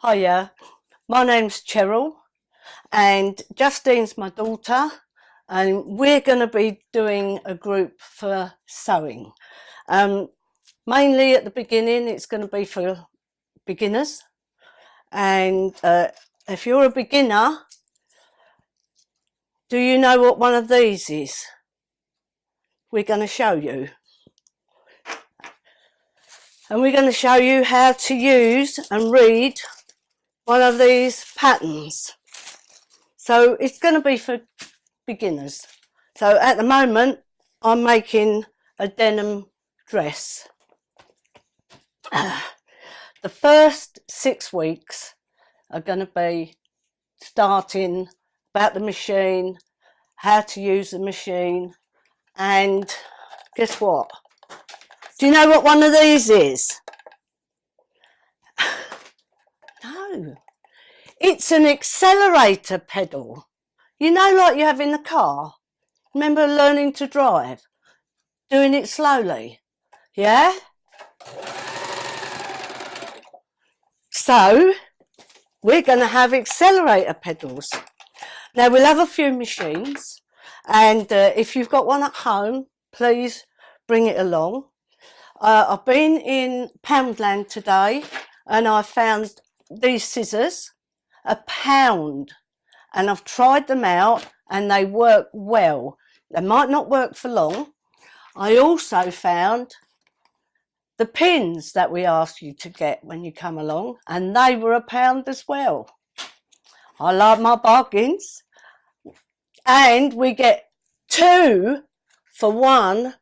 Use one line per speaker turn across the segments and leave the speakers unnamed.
Hiya, my name's Cheryl and Justine's my daughter, and we're going to be doing a group for sewing. Mainly at the beginning it's going to be for beginners, and if you're a beginner, do you know what one of these is? We're going to show you. And we're going to show you how to use and read one of these patterns. So it's going to be for beginners. So at the moment I'm making a denim dress. The first 6 weeks are going to be starting about the machine, how to use the machine, and guess what? Do you know what one of these is? No. It's an accelerator pedal. You know, like you have in the car. Remember learning to drive? Doing it slowly. Yeah? So, we're going to have accelerator pedals. Now, we'll have a few machines. And if you've got one at home, please bring it along. I've been in Poundland today and I found these scissors, £1, and I've tried them out and they work well. They might not work for long. I also found the pins that we asked you to get when you come along, and they were £1 as well. I like my bargains. And we get 2 for 1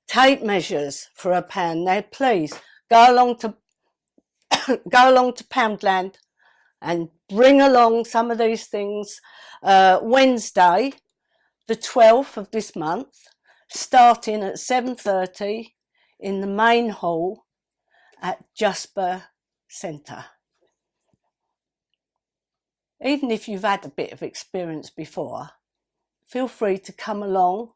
tape measures for £1. Now please go along to Poundland and bring along some of these things. Wednesday the 12th of this month, starting at 7:30 in the main hall at Jasper Centre. Even if you've had a bit of experience before, feel free to come along,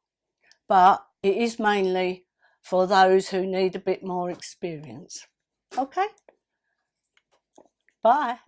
but it is mainly for those who need a bit more experience. Okay? Bye.